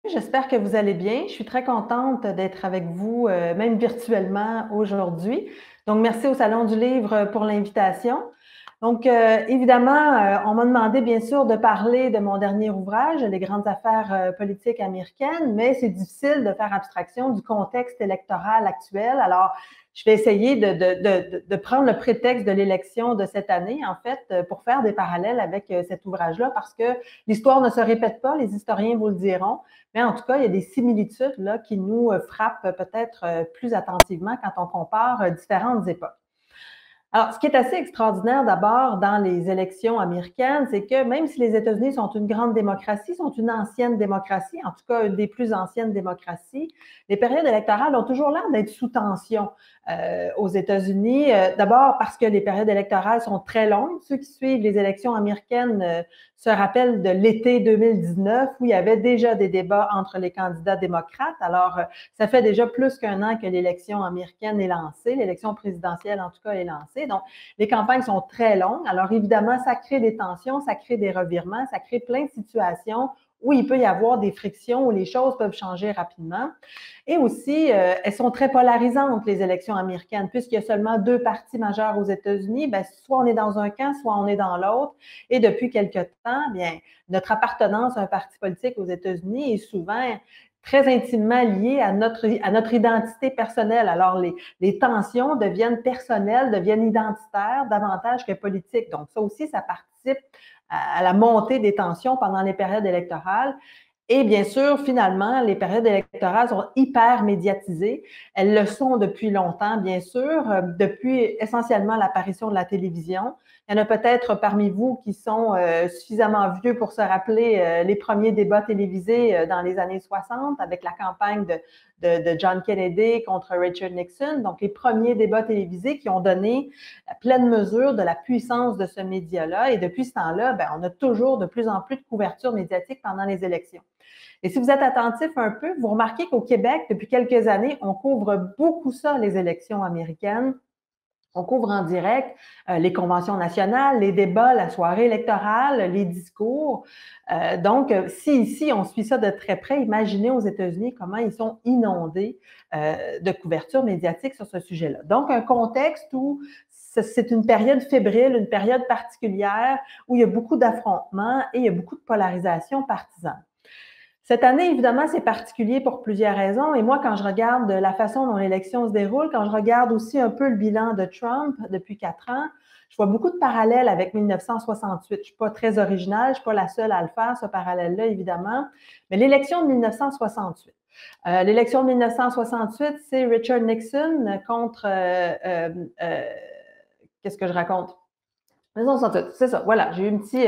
J'espère que vous allez bien. Je suis très contente d'être avec vous, même virtuellement aujourd'hui. Donc, merci au Salon du Livre pour l'invitation. Donc, évidemment, on m'a demandé, bien sûr, de parler de mon dernier ouvrage, Les grandes affaires politiques américaines, mais c'est difficile de faire abstraction du contexte électoral actuel. Alors, je vais essayer de prendre le prétexte de l'élection de cette année, en fait, pour faire des parallèles avec cet ouvrage-là, parce que l'histoire ne se répète pas, les historiens vous le diront, mais en tout cas, il y a des similitudes là, qui nous frappent peut-être plus attentivement quand on compare différentes époques. Alors, ce qui est assez extraordinaire d'abord dans les élections américaines, c'est que même si les États-Unis sont une grande démocratie, sont une ancienne démocratie, en tout cas une des plus anciennes démocraties, les périodes électorales ont toujours l'air d'être sous tension aux États-Unis. D'abord parce que les périodes électorales sont très longues. Ceux qui suivent les élections américaines se rappellent de l'été 2019 où il y avait déjà des débats entre les candidats démocrates. Alors, ça fait déjà plus qu'un an que l'élection américaine est lancée, l'élection présidentielle en tout cas est lancée. Donc, les campagnes sont très longues. Alors, évidemment, ça crée des tensions, ça crée des revirements, ça crée plein de situations où il peut y avoir des frictions, où les choses peuvent changer rapidement. Et aussi, elles sont très polarisantes, les élections américaines, puisqu'il y a seulement deux partis majeurs aux États-Unis. Bien, soit on est dans un camp, soit on est dans l'autre. Et depuis quelque temps, bien, notre appartenance à un parti politique aux États-Unis est souvent très intimement liée à notre identité personnelle. Alors, les tensions deviennent personnelles, deviennent identitaires davantage que politiques. Donc, ça aussi, ça participe à la montée des tensions pendant les périodes électorales. Et bien sûr, finalement, les périodes électorales sont hyper médiatisées. Elles le sont depuis longtemps, bien sûr, depuis essentiellement l'apparition de la télévision. Il y en a peut-être parmi vous qui sont suffisamment vieux pour se rappeler les premiers débats télévisés dans les années 60 avec la campagne de John Kennedy contre Richard Nixon. Donc, les premiers débats télévisés qui ont donné la pleine mesure de la puissance de ce média-là. Et depuis ce temps-là, bien, on a toujours de plus en plus de couverture médiatique pendant les élections. Et si vous êtes attentif un peu, vous remarquez qu'au Québec, depuis quelques années, on couvre beaucoup ça, les élections américaines. On couvre en direct les conventions nationales, les débats, la soirée électorale, les discours. Donc, si ici, on suit ça de très près, imaginez aux États-Unis comment ils sont inondés de couverture médiatique sur ce sujet-là. Donc, un contexte où c'est une période fébrile, une période particulière où il y a beaucoup d'affrontements et il y a beaucoup de polarisation partisane. Cette année, évidemment, c'est particulier pour plusieurs raisons. Et moi, quand je regarde la façon dont l'élection se déroule, quand je regarde aussi un peu le bilan de Trump depuis 4 ans, je vois beaucoup de parallèles avec 1968. Je ne suis pas très originale, je ne suis pas la seule à le faire, ce parallèle-là, évidemment. Mais l'élection de 1968. L'élection de 1968, c'est Richard Nixon contre... qu'est-ce que je raconte? 1968, c'est ça, voilà. J'ai eu une petite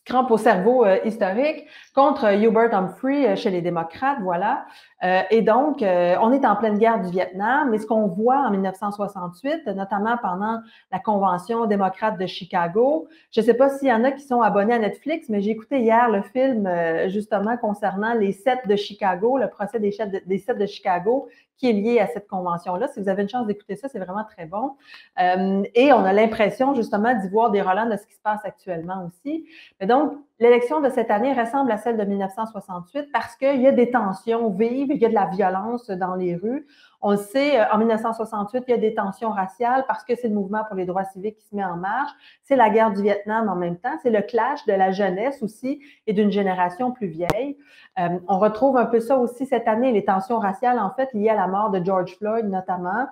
crampe au cerveau historique contre Hubert Humphrey chez les démocrates, voilà. Et donc, on est en pleine guerre du Vietnam, mais ce qu'on voit en 1968, notamment pendant la Convention démocrate de Chicago, je ne sais pas s'il y en a qui sont abonnés à Netflix, mais j'ai écouté hier le film justement concernant les 7 de Chicago, le procès des 7 de Chicago, qui est lié à cette convention-là. Si vous avez une chance d'écouter ça, c'est vraiment très bon. Et on a l'impression justement d'y voir des relents de ce qui se passe actuellement aussi. Mais donc, l'élection de cette année ressemble à celle de 1968 parce qu'il y a des tensions vives, il y a de la violence dans les rues. On le sait, en 1968, il y a des tensions raciales parce que c'est le mouvement pour les droits civiques qui se met en marche. C'est la guerre du Vietnam en même temps. C'est le clash de la jeunesse aussi et d'une génération plus vieille. On retrouve un peu ça aussi cette année, les tensions raciales, en fait, liées à la mort de George Floyd notamment.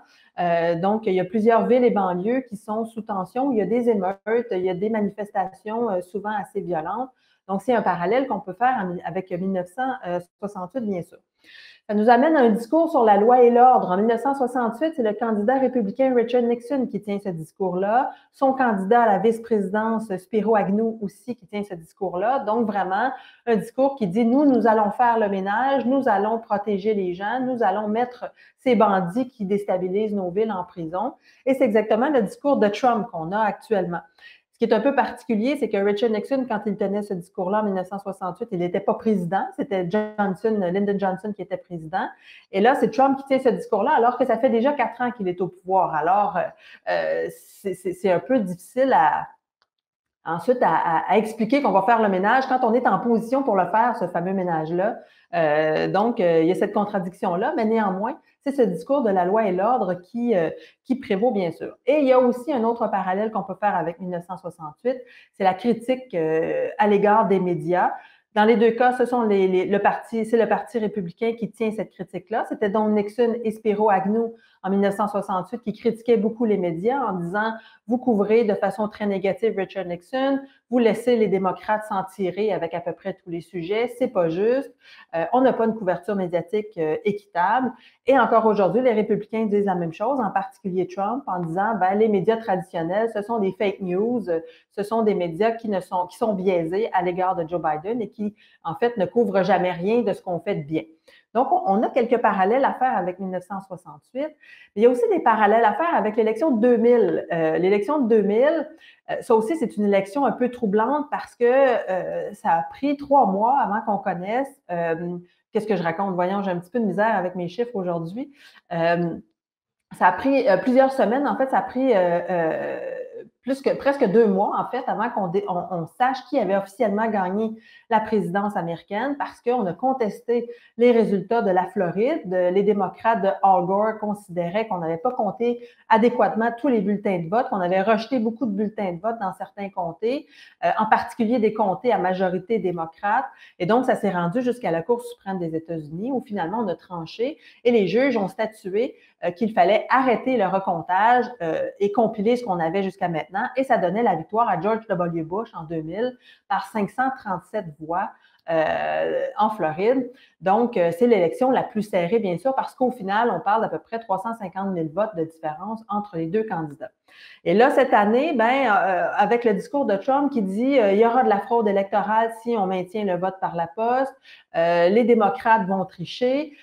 Donc, il y a plusieurs villes et banlieues qui sont sous tension. Il y a des émeutes, il y a des manifestations souvent assez violentes. Donc, c'est un parallèle qu'on peut faire avec 1968, bien sûr. Ça nous amène à un discours sur la loi et l'ordre. En 1968, c'est le candidat républicain Richard Nixon qui tient ce discours-là. Son candidat à la vice-présidence, Spiro Agnew, aussi qui tient ce discours-là. Donc, vraiment, un discours qui dit, nous allons faire le ménage, nous allons protéger les gens, nous allons mettre ces bandits qui déstabilisent nos villes en prison. Et c'est exactement le discours de Trump qu'on a actuellement. Ce qui est un peu particulier, c'est que Richard Nixon, quand il tenait ce discours-là en 1968, il n'était pas président, c'était Lyndon Johnson qui était président. Et là, c'est Trump qui tient ce discours-là, alors que ça fait déjà 4 ans qu'il est au pouvoir. Alors, c'est un peu difficile ensuite à expliquer qu'on va faire le ménage quand on est en position pour le faire, ce fameux ménage-là. Donc, il y a cette contradiction-là, mais néanmoins, c'est ce discours de la loi et l'ordre qui prévaut, bien sûr. Et il y a aussi un autre parallèle qu'on peut faire avec 1968, c'est la critique à l'égard des médias. Dans les deux cas, c'est le parti républicain qui tient cette critique-là. C'était donc Nixon et Spiro Agnew en 1968 qui critiquaient beaucoup les médias en disant « Vous couvrez de façon très négative Richard Nixon, vous laissez les démocrates s'en tirer avec à peu près tous les sujets, c'est pas juste, on n'a pas une couverture médiatique équitable. » Et encore aujourd'hui, les républicains disent la même chose, en particulier Trump, en disant ben, les médias traditionnels, ce sont des fake news, ce sont des médias qui sont biaisés à l'égard de Joe Biden et qui, en fait, ne couvrent jamais rien de ce qu'on fait de bien. Donc, on a quelques parallèles à faire avec 1968, mais il y a aussi des parallèles à faire avec l'élection de 2000. L'élection de 2000, ça aussi, c'est une élection un peu troublante parce que ça a pris 3 mois avant qu'on connaisse. Qu'est-ce que je raconte? Voyons, j'ai un petit peu de misère avec mes chiffres aujourd'hui. Ça a pris plusieurs semaines. En fait, ça a pris presque 2 mois, en fait, avant qu'on sache qui avait officiellement gagné la présidence américaine parce qu'on a contesté les résultats de la Floride. Les démocrates de Al Gore considéraient qu'on n'avait pas compté adéquatement tous les bulletins de vote, qu'on avait rejeté beaucoup de bulletins de vote dans certains comtés, en particulier des comtés à majorité démocrate. Et donc, ça s'est rendu jusqu'à la Cour suprême des États-Unis où finalement on a tranché et les juges ont statué qu'il fallait arrêter le recomptage et compiler ce qu'on avait jusqu'à maintenant. Et ça donnait la victoire à George W. Bush en 2000 par 537 voix en Floride. Donc, c'est l'élection la plus serrée, bien sûr, parce qu'au final, on parle d'à peu près 350 000 votes de différence entre les deux candidats. Et là, cette année, avec le discours de Trump qui dit il y aura de la fraude électorale si on maintient le vote par la poste, les démocrates vont tricher,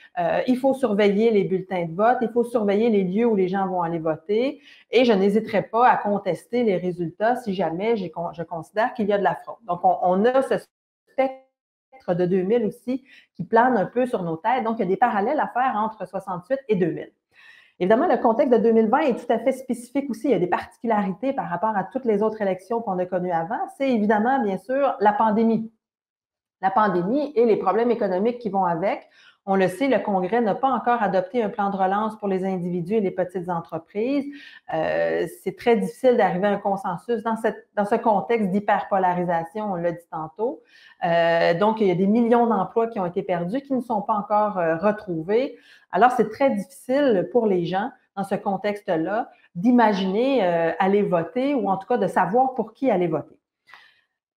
il faut surveiller les bulletins de vote, il faut surveiller les lieux où les gens vont aller voter et je n'hésiterai pas à contester les résultats si jamais je considère qu'il y a de la fraude. Donc, on a ce spectre de 2000 aussi qui plane un peu sur nos têtes. Donc, il y a des parallèles à faire entre 68 et 2000. Évidemment, le contexte de 2020 est tout à fait spécifique aussi. Il y a des particularités par rapport à toutes les autres élections qu'on a connues avant. C'est évidemment, bien sûr, la pandémie. La pandémie et les problèmes économiques qui vont avec. On le sait, le Congrès n'a pas encore adopté un plan de relance pour les individus et les petites entreprises. C'est très difficile d'arriver à un consensus dans ce contexte d'hyperpolarisation, on l'a dit tantôt. Donc, il y a des millions d'emplois qui ont été perdus, qui ne sont pas encore retrouvés. Alors, c'est très difficile pour les gens, dans ce contexte-là, d'imaginer aller voter ou en tout cas de savoir pour qui aller voter.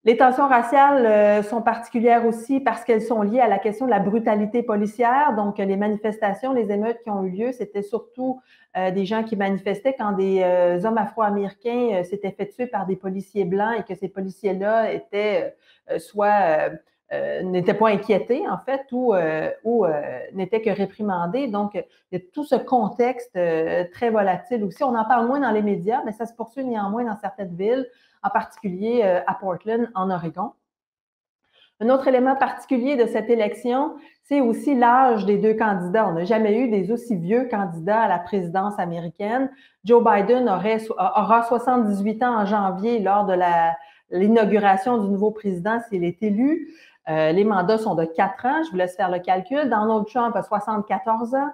Les tensions raciales sont particulières aussi parce qu'elles sont liées à la question de la brutalité policière. Donc, les manifestations, les émeutes qui ont eu lieu, c'était surtout des gens qui manifestaient quand des hommes afro-américains s'étaient fait tuer par des policiers blancs et que ces policiers-là étaient n'étaient pas inquiétés, en fait, ou n'étaient que réprimandés. Donc, il y a tout ce contexte très volatile aussi. On en parle moins dans les médias, mais ça se poursuit néanmoins dans certaines villes, en particulier à Portland, en Oregon. Un autre élément particulier de cette élection, c'est aussi l'âge des deux candidats. On n'a jamais eu des aussi vieux candidats à la présidence américaine. Joe Biden aura 78 ans en janvier lors de l'inauguration du nouveau président s'il est élu. Les mandats sont de 4 ans. Je vous laisse faire le calcul. Donald Trump a 74 ans.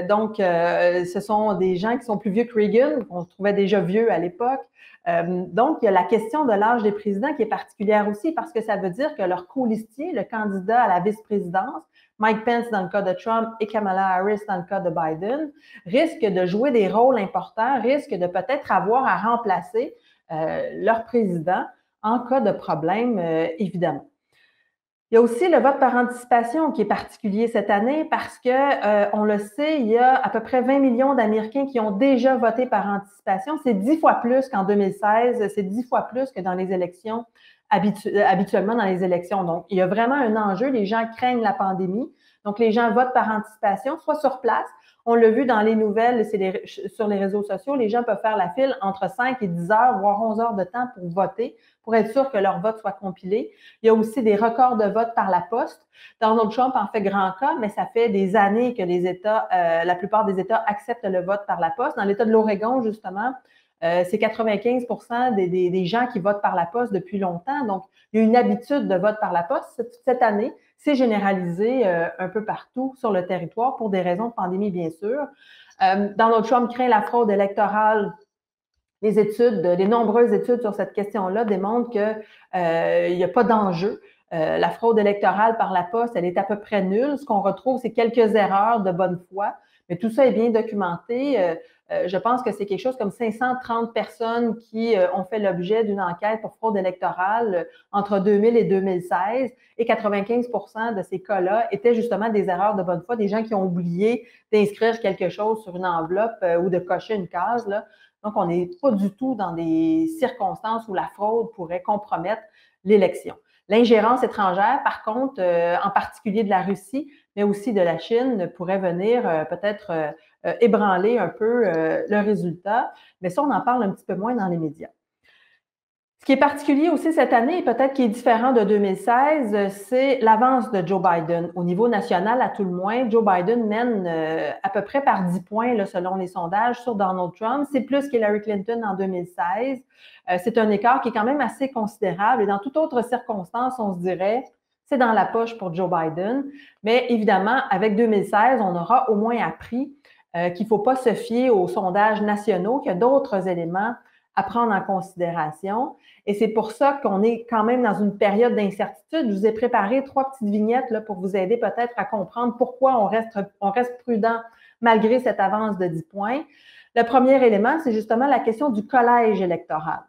Donc, ce sont des gens qui sont plus vieux que Reagan, qu'on trouvait déjà vieux à l'époque. Donc, il y a la question de l'âge des présidents qui est particulière aussi parce que ça veut dire que leur colistier, le candidat à la vice-présidence, Mike Pence dans le cas de Trump et Kamala Harris dans le cas de Biden, risque de jouer des rôles importants, risque de peut-être avoir à remplacer leur président en cas de problème, évidemment. Il y a aussi le vote par anticipation qui est particulier cette année parce que, on le sait, il y a à peu près 20 millions d'Américains qui ont déjà voté par anticipation. C'est 10 fois plus qu'en 2016, c'est 10 fois plus que dans les élections, habituellement dans les élections. Donc, il y a vraiment un enjeu. Les gens craignent la pandémie. Donc, les gens votent par anticipation, soit sur place. On l'a vu dans les nouvelles, sur les réseaux sociaux, les gens peuvent faire la file entre 5 et 10 heures, voire 11 heures de temps pour voter, pour être sûr que leur vote soit compilé. Il y a aussi des records de vote par la poste. Donald Trump en fait grand cas, mais ça fait des années que la plupart des États acceptent le vote par la poste. Dans l'État de l'Oregon, justement, c'est 95% des gens qui votent par la poste depuis longtemps. Donc, il y a une habitude de vote par la poste. Cette année, c'est généralisé un peu partout sur le territoire pour des raisons de pandémie, bien sûr. Donald Trump craint la fraude électorale. Les nombreuses études sur cette question-là démontrent qu'il n'y a pas d'enjeu. La fraude électorale par la poste, elle est à peu près nulle. Ce qu'on retrouve, c'est quelques erreurs de bonne foi, mais tout ça est bien documenté. Je pense que c'est quelque chose comme 530 personnes qui ont fait l'objet d'une enquête pour fraude électorale entre 2000 et 2016, et 95% de ces cas-là étaient justement des erreurs de bonne foi, des gens qui ont oublié d'inscrire quelque chose sur une enveloppe ou de cocher une case, là. Donc, on n'est pas du tout dans des circonstances où la fraude pourrait compromettre l'élection. L'ingérence étrangère, par contre, en particulier de la Russie, mais aussi de la Chine, pourrait venir peut-être ébranler un peu le résultat. Mais ça, on en parle un petit peu moins dans les médias. Ce qui est particulier aussi cette année, et peut-être qui est différent de 2016, c'est l'avance de Joe Biden. Au niveau national, à tout le moins, Joe Biden mène à peu près par 10 points, là, selon les sondages, sur Donald Trump. C'est plus qu'Hillary Clinton en 2016. C'est un écart qui est quand même assez considérable. Et dans toute autre circonstance, on se dirait, c'est dans la poche pour Joe Biden. Mais évidemment, avec 2016, on aura au moins appris qu'il ne faut pas se fier aux sondages nationaux, qu'il y a d'autres éléments à prendre en considération. Et c'est pour ça qu'on est quand même dans une période d'incertitude. Je vous ai préparé 3 petites vignettes là, pour vous aider peut-être à comprendre pourquoi on reste prudent malgré cette avance de 10 points. Le premier élément, c'est justement la question du collège électoral.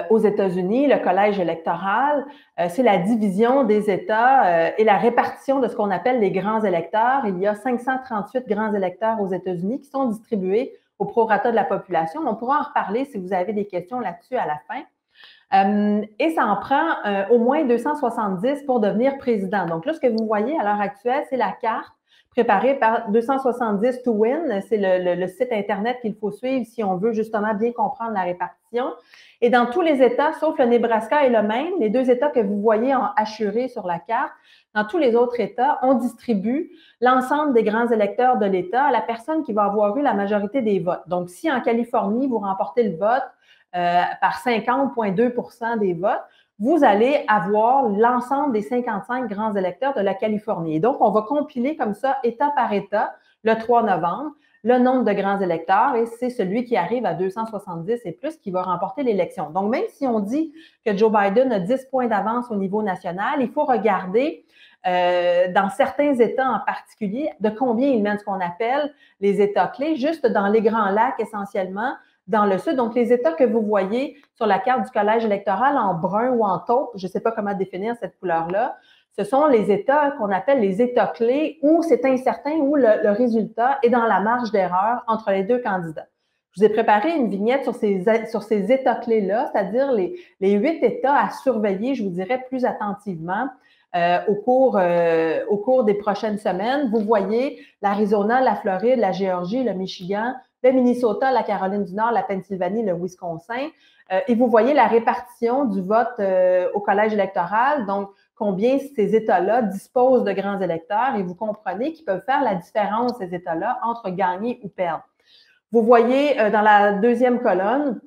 Aux États-Unis, le collège électoral, c'est la division des États et la répartition de ce qu'on appelle les grands électeurs. Il y a 538 grands électeurs aux États-Unis qui sont distribués au prorata de la population. On pourra en reparler si vous avez des questions là-dessus à la fin. Et ça en prend au moins 270 pour devenir président. Donc là, ce que vous voyez à l'heure actuelle, c'est la carte préparée par 270 to Win. C'est le site Internet qu'il faut suivre si on veut justement bien comprendre la répartition. Et dans tous les États, sauf le Nebraska et le Maine, les 2 États que vous voyez en hachuré sur la carte, dans tous les autres États, on distribue l'ensemble des grands électeurs de l'État à la personne qui va avoir eu la majorité des votes. Donc, si en Californie, vous remportez le vote par 50,2% des votes, vous allez avoir l'ensemble des 55 grands électeurs de la Californie. Et donc, on va compiler comme ça, État par État, le 3 novembre, le nombre de grands électeurs, et c'est celui qui arrive à 270 et plus qui va remporter l'élection. Donc, même si on dit que Joe Biden a 10 points d'avance au niveau national, il faut regarder dans certains États en particulier de combien il mène ce qu'on appelle les États clés, juste dans les Grands Lacs essentiellement, dans le sud. Donc, les États que vous voyez sur la carte du collège électoral en brun ou en taupe, je ne sais pas comment définir cette couleur-là, ce sont les États qu'on appelle les États clés où c'est incertain, où le résultat est dans la marge d'erreur entre les 2 candidats. Je vous ai préparé une vignette sur ces États clés-là, c'est-à-dire les 8 États à surveiller, je vous dirais, plus attentivement au cours des prochaines semaines. Vous voyez l'Arizona, la Floride, la Géorgie, le Michigan, le Minnesota, la Caroline du Nord, la Pennsylvanie, le Wisconsin. Et vous voyez la répartition du vote au collège électoral, donc combien ces États-là disposent de grands électeurs, et vous comprenez qu'ils peuvent faire la différence, ces États-là, entre gagner ou perdre. Vous voyez dans la deuxième colonne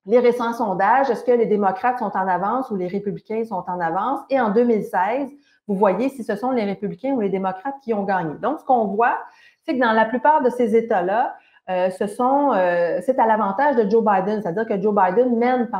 les récents sondages, est-ce que les démocrates sont en avance ou les républicains sont en avance? Et en 2016, vous voyez si ce sont les républicains ou les démocrates qui ont gagné. Donc, ce qu'on voit, c'est que dans la plupart de ces États-là, c'est à l'avantage de Joe Biden, c'est-à-dire que Joe Biden mène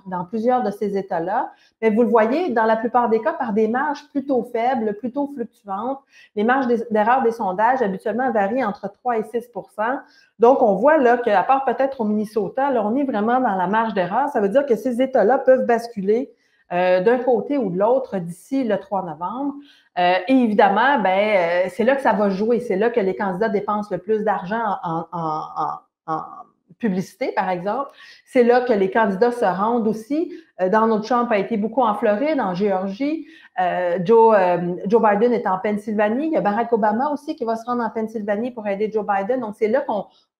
dans plusieurs de ces États-là, mais vous le voyez, dans la plupart des cas, par des marges plutôt faibles, plutôt fluctuantes. Les marges d'erreur des sondages habituellement varient entre 3 et 6%. Donc, on voit là qu'à part peut-être au Minnesota, là, on est vraiment dans la marge d'erreur. Ça veut dire que ces États-là peuvent basculer d'un côté ou de l'autre d'ici le 3 novembre. Et évidemment, c'est là que ça va jouer. C'est là que les candidats dépensent le plus d'argent publicité, par exemple. C'est là que les candidats se rendent aussi. Donald Trump a été beaucoup en Floride, en Géorgie. Joe Biden est en Pennsylvanie. Il y a Barack Obama aussi qui va se rendre en Pennsylvanie pour aider Joe Biden. Donc, c'est là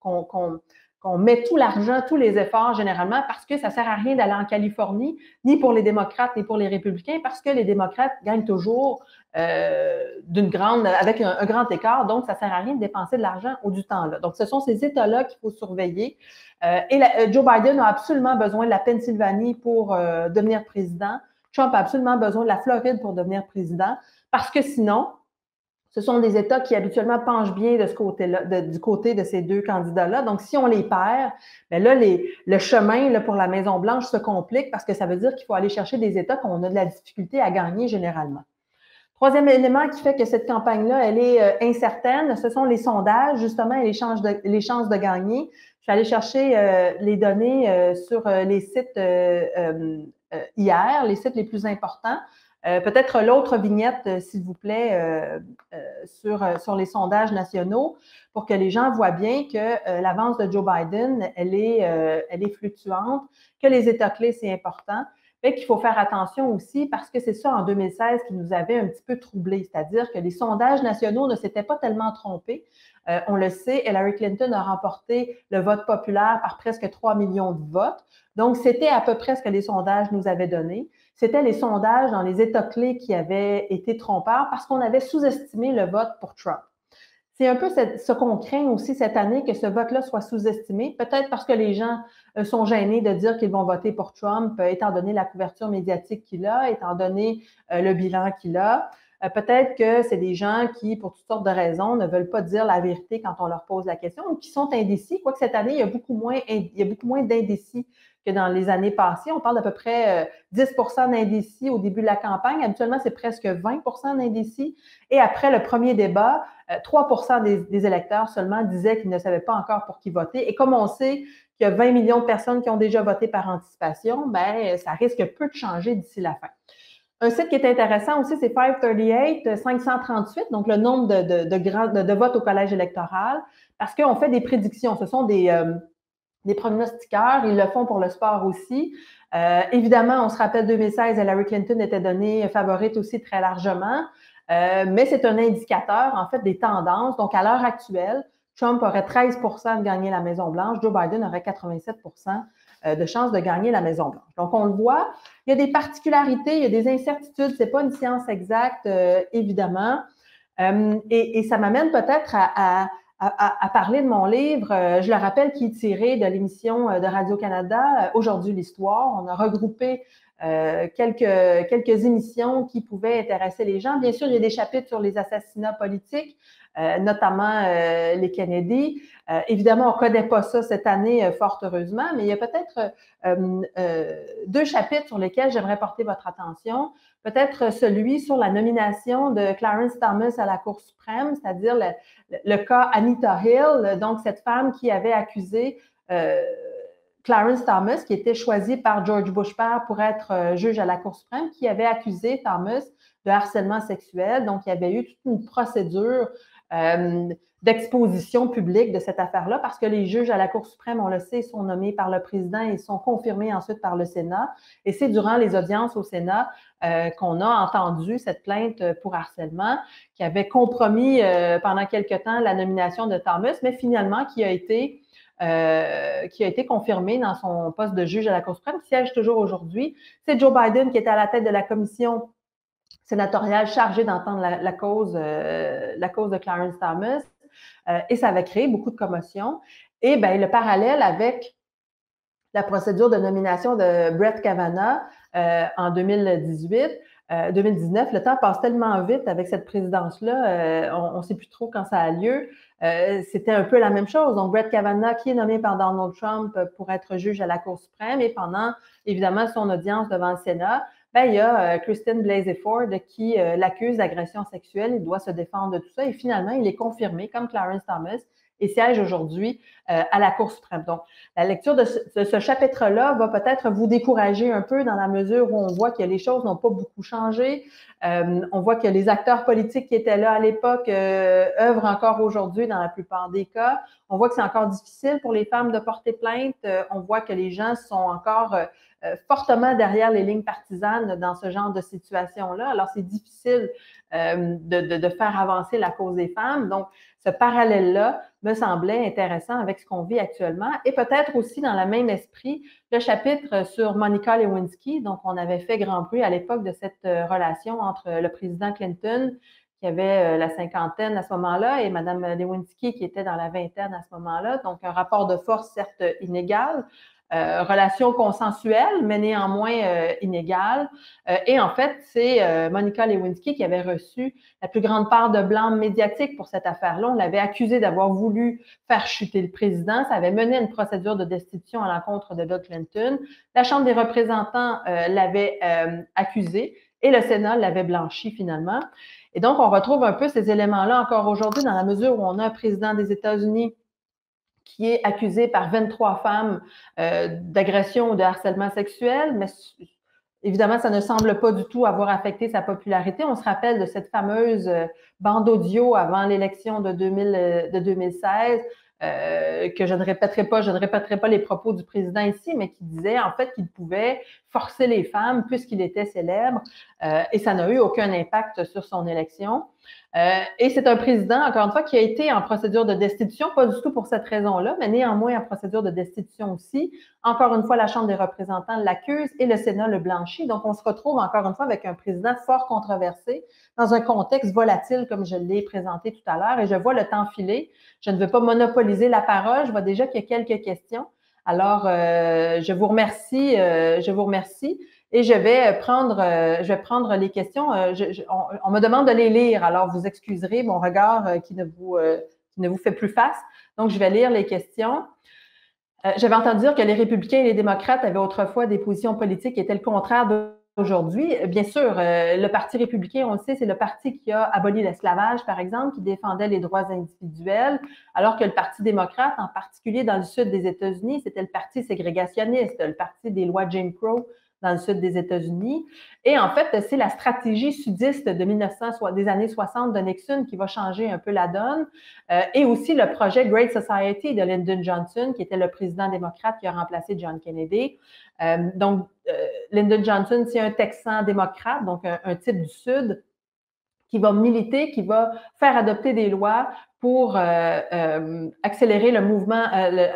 qu'on met tout l'argent, tous les efforts généralement, parce que ça ne sert à rien d'aller en Californie, ni pour les démocrates, ni pour les républicains, parce que les démocrates gagnent toujours avec un grand écart. Donc, ça ne sert à rien de dépenser de l'argent ou du temps là. Donc, ce sont ces États-là qu'il faut surveiller. Joe Biden a absolument besoin de la Pennsylvanie pour devenir président. Trump a absolument besoin de la Floride pour devenir président, parce que sinon, ce sont des États qui habituellement penchent bien de ce côté-là, du côté de ces deux candidats-là. Donc, si on les perd, bien là, le chemin là, pour la Maison-Blanche se complique parce que ça veut dire qu'il faut aller chercher des États qu'on a de la difficulté à gagner généralement. Troisième élément qui fait que cette campagne-là, elle est incertaine, ce sont les sondages, justement, et les chances de gagner. Je suis allée chercher les données sur les sites hier, les sites les plus importants. Peut-être l'autre vignette, s'il vous plaît, sur les sondages nationaux, pour que les gens voient bien que l'avance de Joe Biden, elle est fluctuante, que les États clés, c'est important. Fait qu'il faut faire attention aussi parce que c'est ça en 2016 qui nous avait un petit peu troublés, c'est-à-dire que les sondages nationaux ne s'étaient pas tellement trompés. On le sait, Hillary Clinton a remporté le vote populaire par presque 3 millions de votes. Donc, c'était à peu près ce que les sondages nous avaient donné. C'était les sondages dans les États clés qui avaient été trompeurs parce qu'on avait sous-estimé le vote pour Trump. C'est un peu ce qu'on craint aussi cette année, que ce vote-là soit sous-estimé, peut-être parce que les gens sont gênés de dire qu'ils vont voter pour Trump, étant donné la couverture médiatique qu'il a, étant donné le bilan qu'il a. Peut-être que c'est des gens qui, pour toutes sortes de raisons, ne veulent pas dire la vérité quand on leur pose la question ou qui sont indécis. Quoique cette année, il y a beaucoup moins d'indécis que dans les années passées. On parle d'à peu près 10 d'indécis au début de la campagne. Habituellement, c'est presque 20 d'indécis. Et après le premier débat, 3 des électeurs seulement disaient qu'ils ne savaient pas encore pour qui voter. Et comme on sait qu'il y a 20 millions de personnes qui ont déjà voté par anticipation, bien, ça risque peu de changer d'ici la fin. Un site qui est intéressant aussi, c'est 538, donc le nombre de votes au collège électoral, parce qu'on fait des prédictions. Ce sont des pronostiqueurs, ils le font pour le sport aussi. Évidemment, on se rappelle 2016, Hillary Clinton était donnée favorite aussi très largement, mais c'est un indicateur, en fait, des tendances. Donc, à l'heure actuelle, Trump aurait 13 de gagner la Maison-Blanche, Joe Biden aurait 87 de chances de gagner la Maison-Blanche. Donc, on le voit, il y a des particularités, il y a des incertitudes, c'est pas une science exacte, évidemment. Et ça m'amène peut-être à parler de mon livre. Je le rappelle, qui est tiré de l'émission de Radio-Canada, Aujourd'hui l'Histoire. On a regroupé quelques émissions qui pouvaient intéresser les gens. Bien sûr, il y a des chapitres sur les assassinats politiques, notamment les Kennedy. Évidemment, on ne connaît pas ça cette année, fort heureusement, mais il y a peut-être deux chapitres sur lesquels j'aimerais porter votre attention. Peut-être celui sur la nomination de Clarence Thomas à la Cour suprême, c'est-à-dire le cas Anita Hill, donc cette femme qui avait accusé Clarence Thomas, qui était choisi par George Bush père pour être juge à la Cour suprême, qui avait accusé Thomas de harcèlement sexuel. Donc, il y avait eu toute une procédure d'exposition publique de cette affaire-là, parce que les juges à la Cour suprême, on le sait, sont nommés par le président et sont confirmés ensuite par le Sénat. Et c'est durant les audiences au Sénat qu'on a entendu cette plainte pour harcèlement qui avait compromis pendant quelque temps la nomination de Thomas, mais finalement qui a été confirmé dans son poste de juge à la Cour suprême, qui siège toujours aujourd'hui. C'est Joe Biden qui était à la tête de la commission sénatoriale chargée d'entendre la cause de Clarence Thomas. Et ça avait créé beaucoup de commotion. Et bien, le parallèle avec la procédure de nomination de Brett Kavanaugh en 2018, 2019, le temps passe tellement vite avec cette présidence-là, on ne sait plus trop quand ça a lieu. C'était un peu la même chose. Donc, Brett Kavanaugh, qui est nommé par Donald Trump pour être juge à la Cour suprême, et pendant, évidemment, son audience devant le Sénat, ben, il y a Christine Blasey Ford qui l'accuse d'agression sexuelle. Il doit se défendre de tout ça. Et finalement, il est confirmé, comme Clarence Thomas, et siège aujourd'hui à la Cour suprême. Donc, la lecture de ce chapitre-là va peut-être vous décourager un peu dans la mesure où on voit que les choses n'ont pas beaucoup changé. On voit que les acteurs politiques qui étaient là à l'époque œuvrent encore aujourd'hui dans la plupart des cas. On voit que c'est encore difficile pour les femmes de porter plainte. On voit que les gens sont encore fortement derrière les lignes partisanes dans ce genre de situation-là. Alors, c'est difficile de faire avancer la cause des femmes. Donc, ce parallèle-là me semblait intéressant avec ce qu'on vit actuellement. Et peut-être aussi dans le même esprit, le chapitre sur Monica Lewinsky. Donc, on avait fait grand bruit à l'époque de cette relation entre le président Clinton, qui avait la cinquantaine à ce moment-là, et Mme Lewinsky, qui était dans la vingtaine à ce moment-là. Donc, un rapport de force, certes, inégal. Relation consensuelle, mais néanmoins inégale. Et en fait, c'est Monica Lewinsky qui avait reçu la plus grande part de blâme médiatique pour cette affaire-là. On l'avait accusée d'avoir voulu faire chuter le président. Ça avait mené à une procédure de destitution à l'encontre de Bill Clinton. La Chambre des représentants l'avait accusée et le Sénat l'avait blanchi finalement. Et donc, on retrouve un peu ces éléments-là encore aujourd'hui dans la mesure où on a un président des États-Unis qui est accusé par 23 femmes d'agression ou de harcèlement sexuel, mais évidemment, ça ne semble pas du tout avoir affecté sa popularité. On se rappelle de cette fameuse bande audio avant l'élection de 2016, que je ne répéterai pas les propos du président ici, mais qui disait en fait qu'il pouvait forcer les femmes puisqu'il était célèbre, et ça n'a eu aucun impact sur son élection. Et c'est un président, encore une fois, qui a été en procédure de destitution, pas du tout pour cette raison-là, mais néanmoins en procédure de destitution aussi. Encore une fois, la Chambre des représentants l'accuse et le Sénat le blanchit. Donc, on se retrouve encore une fois avec un président fort controversé dans un contexte volatile, comme je l'ai présenté tout à l'heure. Et je vois le temps filer. Je ne veux pas monopoliser la parole. Je vois déjà qu'il y a quelques questions. Alors, je vous remercie. Et je vais prendre les questions. On me demande de les lire, alors vous excuserez mon regard qui ne vous fait plus face. Donc, je vais lire les questions. J'avais entendu dire que les républicains et les démocrates avaient autrefois des positions politiques qui étaient le contraire d'aujourd'hui. Bien sûr, le Parti républicain, on le sait, c'est le parti qui a aboli l'esclavage, par exemple, qui défendait les droits individuels, alors que le Parti démocrate, en particulier dans le sud des États-Unis, c'était le parti ségrégationniste, le parti des lois Jim Crow dans le sud des États-Unis. Et en fait, c'est la stratégie sudiste des années 60 de Nixon qui va changer un peu la donne. Et aussi le projet Great Society de Lyndon Johnson, qui était le président démocrate qui a remplacé John Kennedy. Lyndon Johnson, c'est un Texan démocrate, donc un type du Sud, qui va militer, qui va faire adopter des lois pour accélérer le mouvement,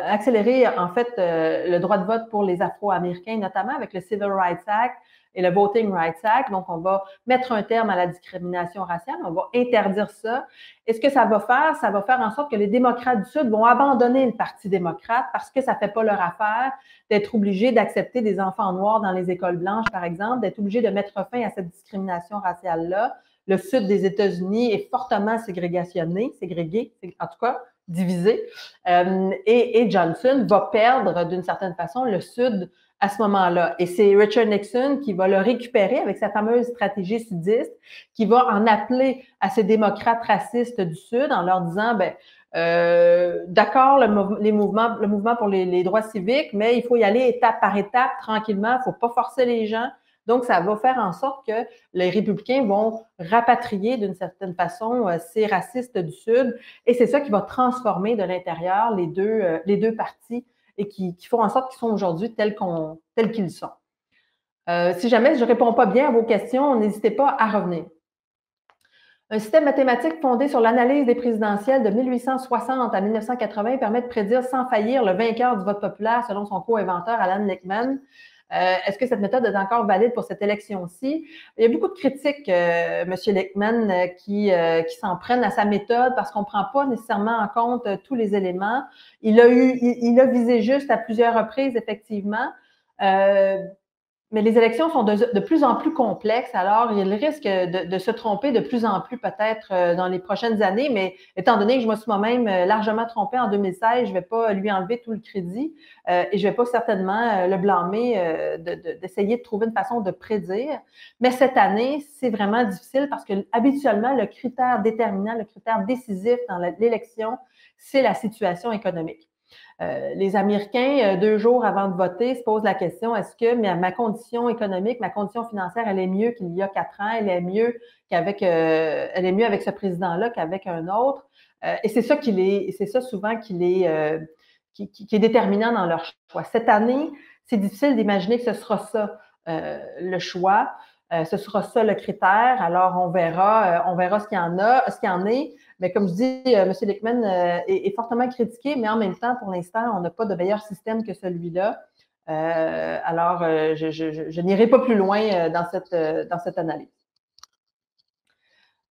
accélérer en fait le droit de vote pour les Afro-Américains, notamment avec le Civil Rights Act et le Voting Rights Act. Donc, on va mettre un terme à la discrimination raciale, on va interdire ça. Et ce que ça va faire? Ça va faire en sorte que les démocrates du Sud vont abandonner le Parti démocrate parce que ça ne fait pas leur affaire d'être obligés d'accepter des enfants noirs dans les écoles blanches, par exemple, d'être obligés de mettre fin à cette discrimination raciale-là. Le sud des États-Unis est fortement ségrégé, en tout cas divisé. Et Johnson va perdre d'une certaine façon le sud à ce moment-là. Et c'est Richard Nixon qui va le récupérer avec sa fameuse stratégie sudiste, qui va en appeler à ces démocrates racistes du Sud en leur disant, d'accord, le mouvement pour les droits civiques, mais il faut y aller étape par étape, tranquillement, il ne faut pas forcer les gens. Donc, ça va faire en sorte que les républicains vont rapatrier d'une certaine façon ces racistes du Sud. Et c'est ça qui va transformer de l'intérieur les deux partis et qui font en sorte qu'ils sont aujourd'hui tels qu'ils sont. Si jamais je ne réponds pas bien à vos questions, n'hésitez pas à revenir. Un système mathématique fondé sur l'analyse des présidentielles de 1860 à 1980 permet de prédire sans faillir le vainqueur du vote populaire selon son co-inventeur Alan Lichtman. Est-ce que cette méthode est encore valide pour cette élection-ci? Il y a beaucoup de critiques, M. Lichtman, qui s'en prennent à sa méthode parce qu'on ne prend pas nécessairement en compte tous les éléments. Il a visé juste à plusieurs reprises, effectivement. Mais les élections sont de plus en plus complexes, alors il y a le risque de se tromper de plus en plus peut-être dans les prochaines années, mais étant donné que je me suis moi-même largement trompée en 2016, je ne vais pas lui enlever tout le crédit et je ne vais pas certainement le blâmer d'essayer de trouver une façon de prédire. Mais cette année, c'est vraiment difficile parce que habituellement, le critère déterminant, le critère décisif dans l'élection, c'est la situation économique. Les Américains, 2 jours avant de voter, se posent la question, est-ce que ma condition économique, ma condition financière, elle est mieux qu'il y a 4 ans, elle est mieux avec ce président-là qu'avec un autre? Et c'est ça souvent qui est déterminant dans leur choix. Cette année, c'est difficile d'imaginer que ce sera ça le choix. Ce sera ça le critère. Alors, on verra ce qu'il y en est. Mais comme je dis, M. Lichtman est fortement critiqué, mais en même temps, pour l'instant, on n'a pas de meilleur système que celui-là. Alors, je n'irai pas plus loin dans cette analyse.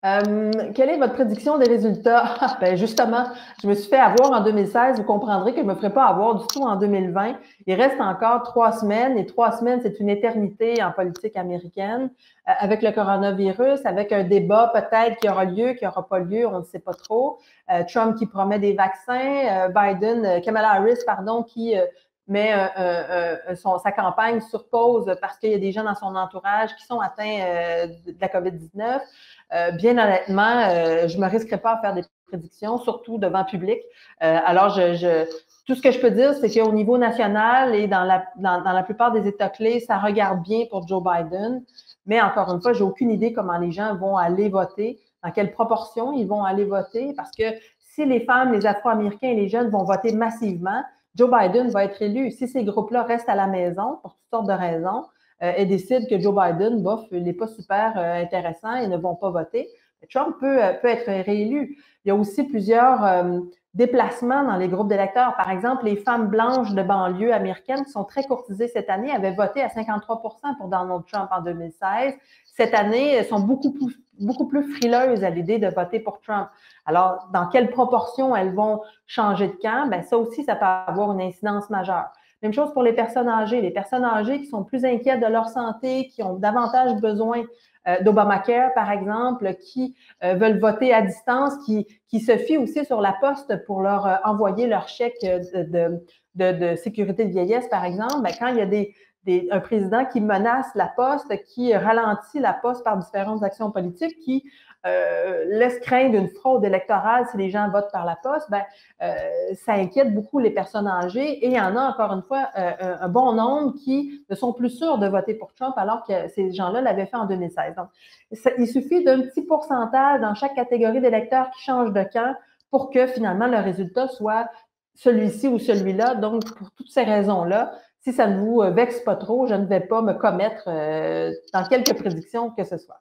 Quelle est votre prédiction des résultats? Ben justement, je me suis fait avoir en 2016. Vous comprendrez que je ne me ferai pas avoir du tout en 2020. Il reste encore 3 semaines et 3 semaines, c'est une éternité en politique américaine. Avec le coronavirus, avec un débat peut-être qui aura lieu, qui n'aura pas lieu, on ne sait pas trop. Trump qui promet des vaccins, Kamala Harris, pardon, qui met sa campagne sur pause parce qu'il y a des gens dans son entourage qui sont atteints de la COVID-19. Bien honnêtement, je ne me risquerai pas à faire des prédictions, surtout devant public. Alors, tout ce que je peux dire, c'est qu'au niveau national et dans la plupart des États clés, ça regarde bien pour Joe Biden. Mais encore une fois, j'ai aucune idée comment les gens vont aller voter, dans quelle proportion ils vont aller voter, parce que si les femmes, les Afro-Américains et les jeunes vont voter massivement, Joe Biden va être élu. Si ces groupes-là restent à la maison pour toutes sortes de raisons, et décident que Joe Biden, bof, il n'est pas super intéressant et ne vont pas voter, Trump peut être réélu. Il y a aussi plusieurs déplacements dans les groupes d'électeurs. Par exemple, les femmes blanches de banlieue américaines qui sont très courtisées cette année avaient voté à 53% pour Donald Trump en 2016. Cette année, elles sont beaucoup plus frileuses à l'idée de voter pour Trump. Alors, dans quelle proportion elles vont changer de camp? Ben, ça aussi, ça peut avoir une incidence majeure. Même chose pour les personnes âgées. Les personnes âgées qui sont plus inquiètes de leur santé, qui ont davantage besoin d'Obamacare, par exemple, qui veulent voter à distance, qui se fient aussi sur la poste pour leur envoyer leur chèque de sécurité de vieillesse, par exemple. Bien, quand il y a un président qui menace la poste, qui ralentit la poste par différentes actions politiques, qui laisse craindre une fraude électorale si les gens votent par la poste, ben, ça inquiète beaucoup les personnes âgées et il y en a encore une fois un bon nombre qui ne sont plus sûrs de voter pour Trump alors que ces gens-là l'avaient fait en 2016. Donc, il suffit d'un petit pourcentage dans chaque catégorie d'électeurs qui changent de camp pour que finalement le résultat soit celui-ci ou celui-là. Donc, pour toutes ces raisons-là, si ça ne vous vexe pas trop, je ne vais pas me commettre dans quelques prédictions que ce soit.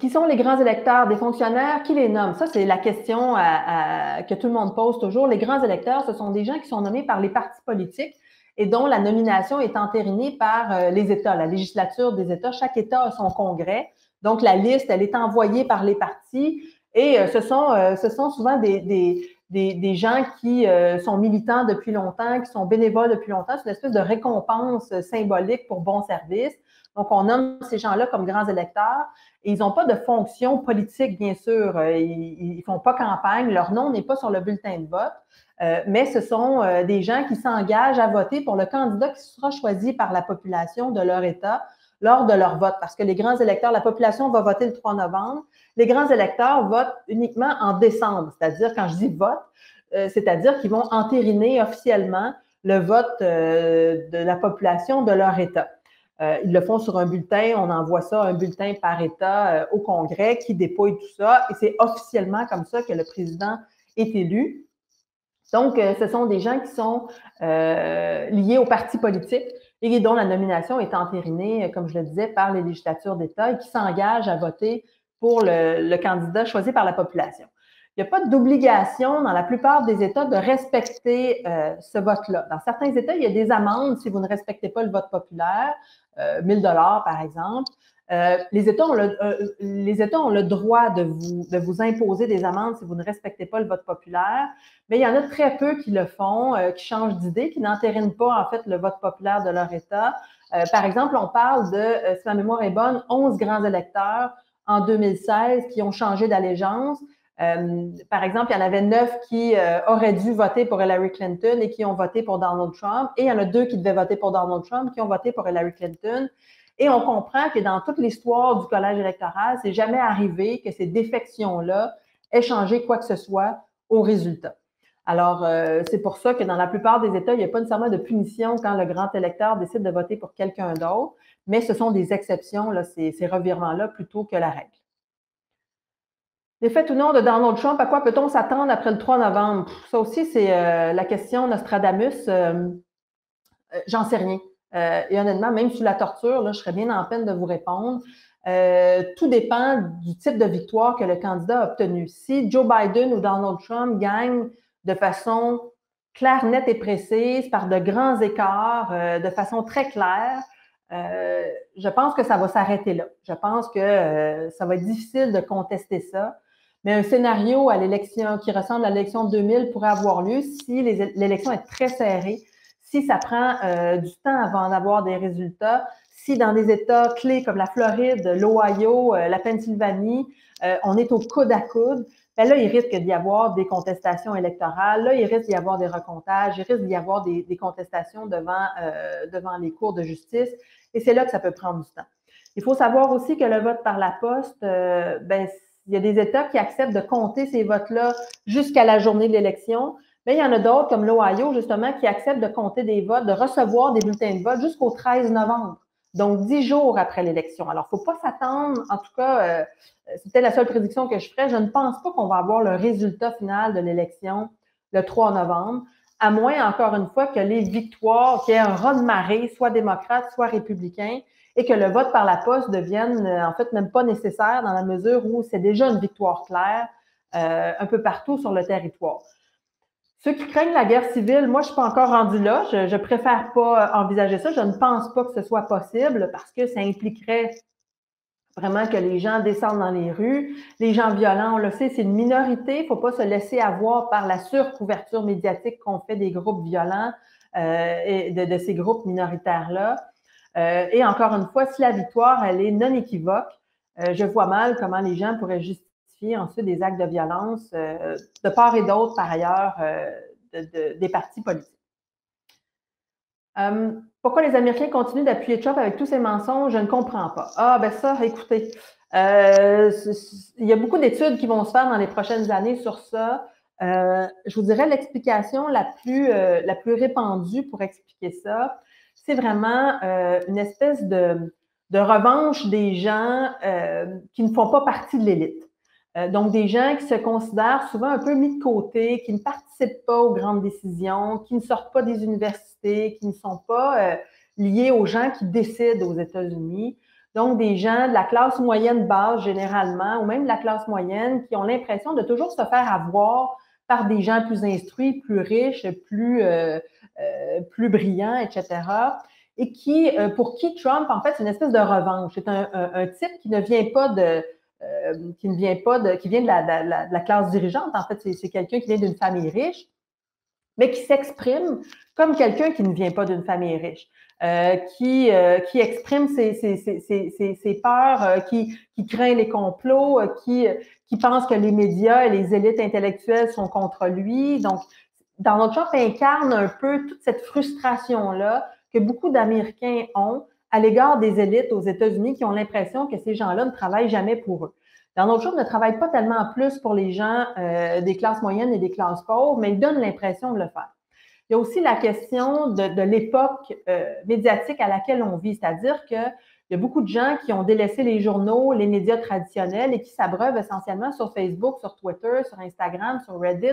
Qui sont les grands électeurs des fonctionnaires? Qui les nomme? Ça, c'est la question que tout le monde pose toujours. Les grands électeurs, ce sont des gens qui sont nommés par les partis politiques et dont la nomination est entérinée par les États, la législature des États. Chaque État a son congrès. Donc, la liste, elle est envoyée par les partis et ce sont souvent des gens qui sont militants depuis longtemps, qui sont bénévoles depuis longtemps. C'est une espèce de récompense symbolique pour bon service. Donc, on nomme ces gens-là comme grands électeurs et ils n'ont pas de fonction politique, bien sûr. Ils ne font pas campagne. Leur nom n'est pas sur le bulletin de vote. Mais ce sont des gens qui s'engagent à voter pour le candidat qui sera choisi par la population de leur État lors de leur vote. Parce que les grands électeurs, la population va voter le 3 novembre. Les grands électeurs votent uniquement en décembre. C'est-à-dire, quand je dis vote, c'est-à-dire qu'ils vont entériner officiellement le vote de la population de leur État. Ils le font sur un bulletin, on envoie ça, un bulletin par État au Congrès qui dépouille tout ça et c'est officiellement comme ça que le président est élu. Donc, ce sont des gens qui sont liés aux partis politiques et dont la nomination est entérinée, comme je le disais, par les législatures d'État et qui s'engagent à voter pour le candidat choisi par la population. Il n'y a pas d'obligation dans la plupart des États de respecter ce vote-là. Dans certains États, il y a des amendes si vous ne respectez pas le vote populaire, 1000 $ par exemple. Les États ont le droit de vous imposer des amendes si vous ne respectez pas le vote populaire, mais il y en a très peu qui le font, qui changent d'idée, qui n'entérinent pas en fait le vote populaire de leur État. Par exemple, on parle de, si ma mémoire est bonne, 11 grands électeurs en 2016 qui ont changé d'allégeance. Par exemple, il y en avait 9 qui auraient dû voter pour Hillary Clinton et qui ont voté pour Donald Trump. Et il y en a 2 qui devaient voter pour Donald Trump qui ont voté pour Hillary Clinton. Et on comprend que dans toute l'histoire du collège électoral, c'est jamais arrivé que ces défections-là échanger quoi que ce soit au résultat. Alors, c'est pour ça que dans la plupart des États, il n'y a pas nécessairement de punition quand le grand électeur décide de voter pour quelqu'un d'autre, mais ce sont des exceptions, là, ces revirements-là, plutôt que la règle. Défaite ou non de Donald Trump, à quoi peut-on s'attendre après le 3 novembre? Ça aussi, c'est la question Nostradamus. J'en sais rien. Et honnêtement, même sous la torture, là, je serais bien en peine de vous répondre. Tout dépend du type de victoire que le candidat a obtenu. Si Joe Biden ou Donald Trump gagnent de façon claire, nette et précise, par de grands écarts, de façon très claire, je pense que ça va s'arrêter là. Je pense que ça va être difficile de contester ça. Mais un scénario à l'élection qui ressemble à l'élection de 2000 pourrait avoir lieu si l'élection est très serrée, si ça prend du temps avant d'avoir des résultats, si dans des États clés comme la Floride, l'Ohio, la Pennsylvanie, on est au coude à coude, ben là, il risque d'y avoir des contestations électorales, là, il risque d'y avoir des recomptages, il risque d'y avoir des contestations devant les cours de justice, et c'est là que ça peut prendre du temps. Il faut savoir aussi que le vote par la poste, ben, il y a des États qui acceptent de compter ces votes-là jusqu'à la journée de l'élection. Mais il y en a d'autres, comme l'Ohio, justement, qui acceptent de compter des votes, de recevoir des bulletins de vote jusqu'au 13 novembre, donc 10 jours après l'élection. Alors, il ne faut pas s'attendre, en tout cas, c'était la seule prédiction que je ferais, je ne pense pas qu'on va avoir le résultat final de l'élection le 3 novembre, à moins, encore une fois, que les victoires, qu'il y ait un raz-de-marée, soit démocrate, soit républicain, et que le vote par la poste devienne, en fait, même pas nécessaire dans la mesure où c'est déjà une victoire claire un peu partout sur le territoire. Ceux qui craignent la guerre civile, moi, je ne suis pas encore rendue là. Je préfère pas envisager ça. Je ne pense pas que ce soit possible parce que ça impliquerait vraiment que les gens descendent dans les rues. Les gens violents, on le sait, c'est une minorité. Il ne faut pas se laisser avoir par la surcouverture médiatique qu'on fait des groupes violents et de ces groupes minoritaires-là. Et encore une fois, si la victoire, elle est non équivoque, je vois mal comment les gens pourraient justifier ensuite des actes de violence de part et d'autre, par ailleurs, des partis politiques. Pourquoi les Américains continuent d'appuyer Trump avec tous ces mensonges? Je ne comprends pas. Ah, ben ça, écoutez, il y a beaucoup d'études qui vont se faire dans les prochaines années sur ça. Je vous dirais l'explication la plus répandue pour expliquer ça, c'est vraiment une espèce de revanche des gens qui ne font pas partie de l'élite. Donc, des gens qui se considèrent souvent un peu mis de côté, qui ne participent pas aux grandes décisions, qui ne sortent pas des universités, qui ne sont pas liés aux gens qui décident aux États-Unis. Donc, des gens de la classe moyenne basse généralement, ou même de la classe moyenne, qui ont l'impression de toujours se faire avoir par des gens plus instruits, plus riches, plus brillants, etc. Et pour qui Trump, en fait, c'est une espèce de revanche. C'est un type qui ne vient pas qui vient de la classe dirigeante. En fait, c'est quelqu'un qui vient d'une famille riche, mais qui s'exprime comme quelqu'un qui ne vient pas d'une famille riche, qui exprime ses peurs, qui craint les complots, qui pense que les médias et les élites intellectuelles sont contre lui. Donc, Donald Trump incarne un peu toute cette frustration-là que beaucoup d'Américains ont à l'égard des élites aux États-Unis qui ont l'impression que ces gens-là ne travaillent jamais pour eux. Donald Trump ne travaille pas tellement plus pour les gens des classes moyennes et des classes pauvres, mais il donne l'impression de le faire. Il y a aussi la question de l'époque médiatique à laquelle on vit, c'est-à-dire qu'il y a beaucoup de gens qui ont délaissé les journaux, les médias traditionnels et qui s'abreuvent essentiellement sur Facebook, sur Twitter, sur Instagram, sur Reddit,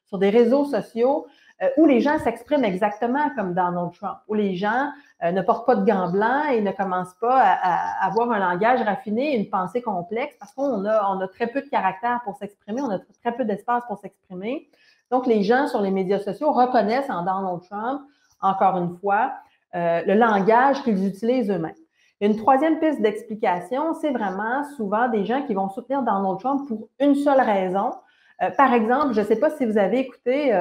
sur des réseaux sociaux où les gens s'expriment exactement comme Donald Trump, où les gens ne portent pas de gants blancs et ne commencent pas à avoir un langage raffiné et une pensée complexe parce qu'on a très peu de caractère pour s'exprimer, on a très peu d'espace pour s'exprimer. Donc, les gens sur les médias sociaux reconnaissent en Donald Trump, encore une fois, le langage qu'ils utilisent eux-mêmes. Il y a une troisième piste d'explication, c'est vraiment souvent des gens qui vont soutenir Donald Trump pour une seule raison. Par exemple, je ne sais pas si vous avez écouté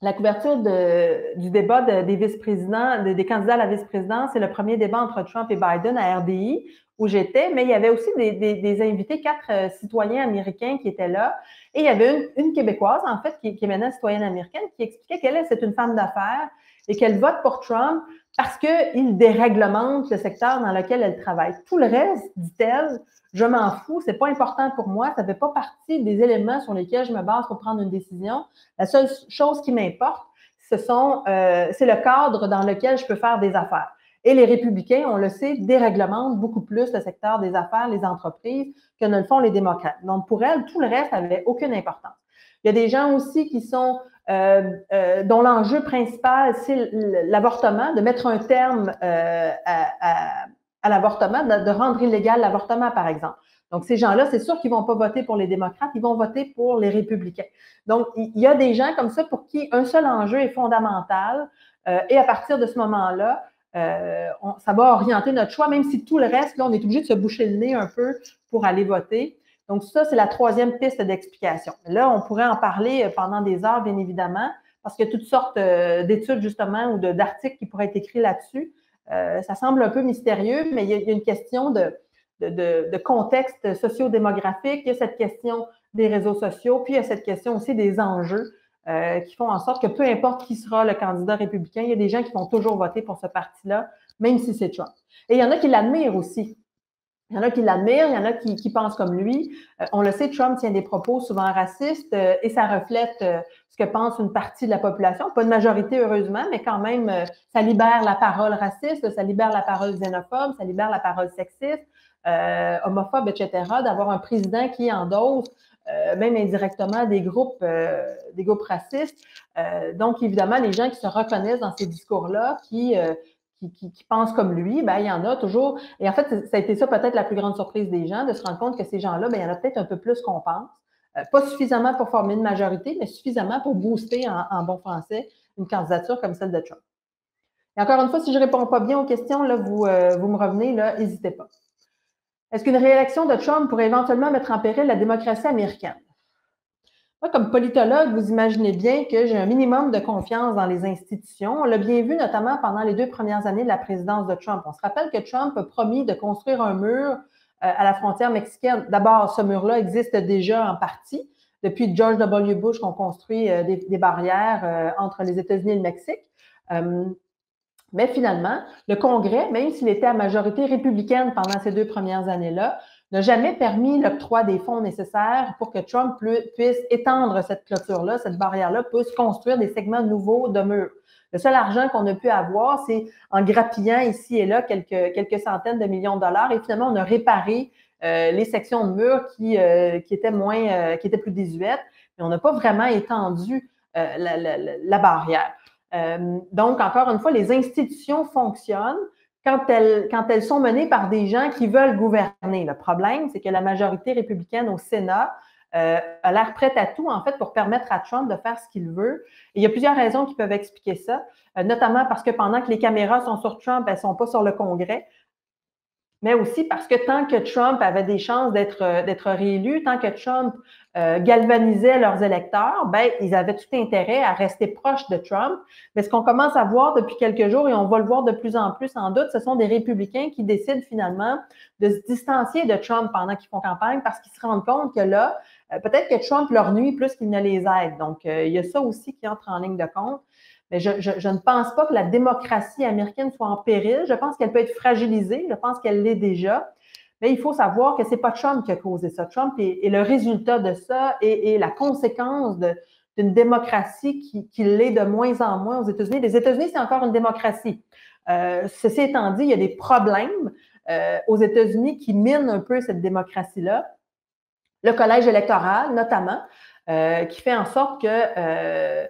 la couverture du débat des vice-présidents, des candidats à la vice-présidence, c'est le premier débat entre Trump et Biden à RDI, où j'étais, mais il y avait aussi des invités, 4 citoyens américains qui étaient là. Et il y avait une Québécoise, en fait, qui est maintenant citoyenne américaine, qui expliquait qu'elle, c'est une femme d'affaires et qu'elle vote pour Trump parce qu'il déréglemente le secteur dans lequel elle travaille. Tout le reste, dit-elle, je m'en fous, c'est pas important pour moi, ça ne fait pas partie des éléments sur lesquels je me base pour prendre une décision. La seule chose qui m'importe, c'est le cadre dans lequel je peux faire des affaires. Et les républicains, on le sait, déréglementent beaucoup plus le secteur des affaires, les entreprises, que ne le font les démocrates. Donc, pour elle, tout le reste n'avait aucune importance. Il y a des gens aussi qui sont dont l'enjeu principal, c'est l'avortement, de mettre un terme à l'avortement, de rendre illégal l'avortement, par exemple. Donc, ces gens-là, c'est sûr qu'ils ne vont pas voter pour les démocrates, ils vont voter pour les républicains. Donc, il y a des gens comme ça pour qui un seul enjeu est fondamental et à partir de ce moment-là, ça va orienter notre choix, même si tout le reste, là, on est obligé de se boucher le nez un peu pour aller voter. Donc, ça, c'est la troisième piste d'explication. Là, on pourrait en parler pendant des heures, bien évidemment, parce qu'il y a toutes sortes d'études, justement, ou d'articles qui pourraient être écrits là-dessus. Ça semble un peu mystérieux, mais il y a une question de contexte socio-démographique, il y a cette question des réseaux sociaux, puis il y a cette question aussi des enjeux qui font en sorte que peu importe qui sera le candidat républicain, il y a des gens qui vont toujours voter pour ce parti-là, même si c'est Trump. Et il y en a qui l'admirent aussi. Il y en a qui l'admirent, il y en a qui pensent comme lui. On le sait, Trump tient des propos souvent racistes et ça reflète ce que pense une partie de la population. Pas une majorité, heureusement, mais quand même, ça libère la parole raciste, ça libère la parole xénophobe, ça libère la parole sexiste, homophobe, etc., d'avoir un président qui endosse même indirectement des groupes racistes. Donc, évidemment, les gens qui se reconnaissent dans ces discours-là, qui pensent comme lui, ben, il y en a toujours. Et en fait, ça a été ça peut-être la plus grande surprise des gens, de se rendre compte que ces gens-là, ben, il y en a peut-être un peu plus qu'on pense. Pas suffisamment pour former une majorité, mais suffisamment pour booster en bon français une candidature comme celle de Trump. Et encore une fois, si je ne réponds pas bien aux questions, là, vous me revenez, là, n'hésitez pas. Est-ce qu'une réélection de Trump pourrait éventuellement mettre en péril la démocratie américaine? Moi, comme politologue, vous imaginez bien que j'ai un minimum de confiance dans les institutions. On l'a bien vu notamment pendant les 2 premières années de la présidence de Trump. On se rappelle que Trump a promis de construire un mur à la frontière mexicaine. D'abord, ce mur-là existe déjà en partie. Depuis George W. Bush, qu'on construit des barrières entre les États-Unis et le Mexique. Mais finalement, le Congrès, même s'il était à majorité républicaine pendant ces 2 premières années-là, n'a jamais permis l'octroi des fonds nécessaires pour que Trump puisse étendre cette clôture-là, cette barrière-là, puisse construire des segments nouveaux de murs. Le seul argent qu'on a pu avoir, c'est en grappillant ici et là quelques centaines de millions de dollars. Et finalement, on a réparé les sections de murs qui étaient plus désuètes, mais on n'a pas vraiment étendu la barrière. Donc, encore une fois, les institutions fonctionnent quand elles sont menées par des gens qui veulent gouverner. Le problème, c'est que la majorité républicaine au Sénat a l'air prête à tout, en fait, pour permettre à Trump de faire ce qu'il veut. Et il y a plusieurs raisons qui peuvent expliquer ça, notamment parce que pendant que les caméras sont sur Trump, elles ne sont pas sur le Congrès, mais aussi parce que tant que Trump avait des chances d'être réélu, tant que Trump galvanisait leurs électeurs, ben, ils avaient tout intérêt à rester proches de Trump. Mais ce qu'on commence à voir depuis quelques jours, et on va le voir de plus en plus en doute, ce sont des républicains qui décident finalement de se distancier de Trump pendant qu'ils font campagne parce qu'ils se rendent compte que là, peut-être que Trump leur nuit plus qu'il ne les aide. Donc, il y a ça aussi qui entre en ligne de compte. Mais je ne pense pas que la démocratie américaine soit en péril. Je pense qu'elle peut être fragilisée. Je pense qu'elle l'est déjà. Mais il faut savoir que ce n'est pas Trump qui a causé ça. Trump est le résultat de ça et la conséquence d'une démocratie qui l'est de moins en moins aux États-Unis. Les États-Unis, c'est encore une démocratie. Ceci étant dit, il y a des problèmes aux États-Unis qui minent un peu cette démocratie-là. Le collège électoral, notamment, qui fait en sorte que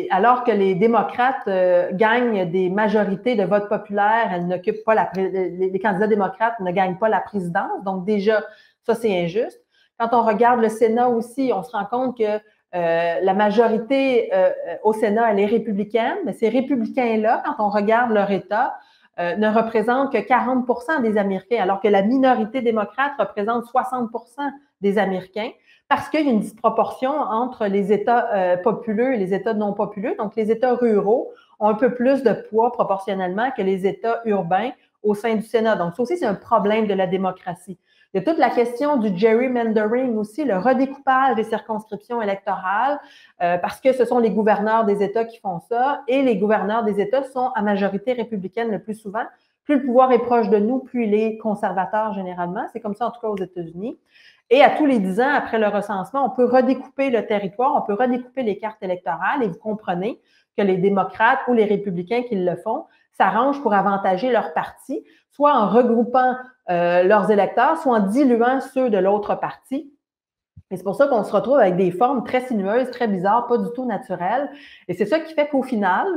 alors que les démocrates gagnent des majorités de vote populaire, elles n'occupent pas les candidats démocrates ne gagnent pas la présidence. Donc déjà, ça, c'est injuste. Quand on regarde le Sénat aussi, on se rend compte que la majorité au Sénat, elle est républicaine, mais ces républicains-là, quand on regarde leur État, ne représentent que 40% des Américains, alors que la minorité démocrate représente 60% des Américains, parce qu'il y a une disproportion entre les États populeux et les États non populeux. Donc, les États ruraux ont un peu plus de poids proportionnellement que les États urbains au sein du Sénat. Donc, ça aussi, c'est un problème de la démocratie. Il y a toute la question du gerrymandering aussi, le redécoupage des circonscriptions électorales, parce que ce sont les gouverneurs des États qui font ça, et les gouverneurs des États sont à majorité républicaine le plus souvent. Plus le pouvoir est proche de nous, plus il est conservateur généralement. C'est comme ça en tout cas aux États-Unis. Et à tous les 10 ans, après le recensement, on peut redécouper le territoire, on peut redécouper les cartes électorales, et vous comprenez que les démocrates ou les républicains qui le font s'arrangent pour avantager leur parti, soit en regroupant leurs électeurs, soit en diluant ceux de l'autre parti. Et c'est pour ça qu'on se retrouve avec des formes très sinueuses, très bizarres, pas du tout naturelles. Et c'est ça qui fait qu'au final,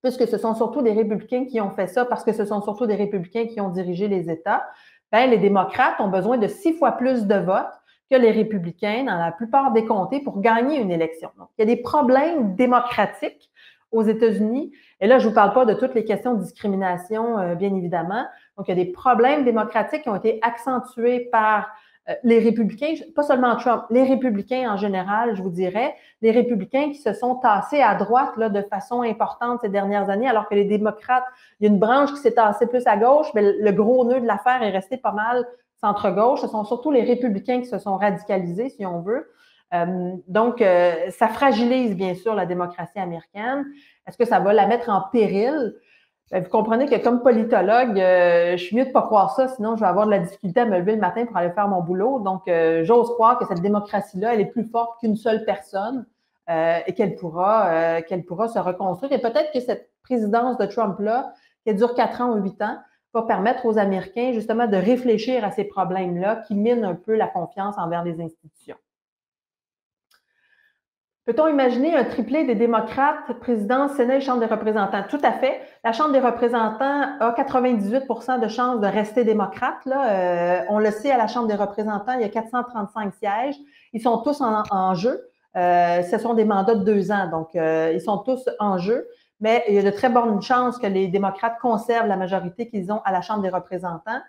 puisque ce sont surtout des républicains qui ont fait ça, parce que ce sont surtout des républicains qui ont dirigé les États, ben, les démocrates ont besoin de 6 fois plus de votes que les républicains dans la plupart des comtés pour gagner une élection. Donc, il y a des problèmes démocratiques aux États-Unis. Et là, je ne vous parle pas de toutes les questions de discrimination, bien évidemment. Donc, il y a des problèmes démocratiques qui ont été accentués par les républicains, pas seulement Trump, les républicains en général, je vous dirais, les républicains qui se sont tassés à droite là, de façon importante ces dernières années, alors que les démocrates, il y a une branche qui s'est tassée plus à gauche, mais le gros nœud de l'affaire est resté pas mal centre-gauche. Ce sont surtout les républicains qui se sont radicalisés, si on veut. Donc, ça fragilise bien sûr la démocratie américaine. Est-ce que ça va la mettre en péril? Vous comprenez que comme politologue, je suis mieux de ne pas croire ça, sinon je vais avoir de la difficulté à me lever le matin pour aller faire mon boulot. Donc, j'ose croire que cette démocratie-là, elle est plus forte qu'une seule personne et qu'elle pourra se reconstruire. Et peut-être que cette présidence de Trump-là, qui dure 4 ans ou 8 ans, va permettre aux Américains justement de réfléchir à ces problèmes-là qui minent un peu la confiance envers les institutions. Peut-on imaginer un triplé des démocrates, président, Sénat et Chambre des représentants? Tout à fait. La Chambre des représentants a 98 de chances de rester démocrate. Là. On le sait, à la Chambre des représentants, il y a 435 sièges. Ils sont tous en jeu. Ce sont des mandats de 2 ans, donc ils sont tous en jeu. Mais il y a de très bonnes chances que les démocrates conservent la majorité qu'ils ont à la Chambre des représentants.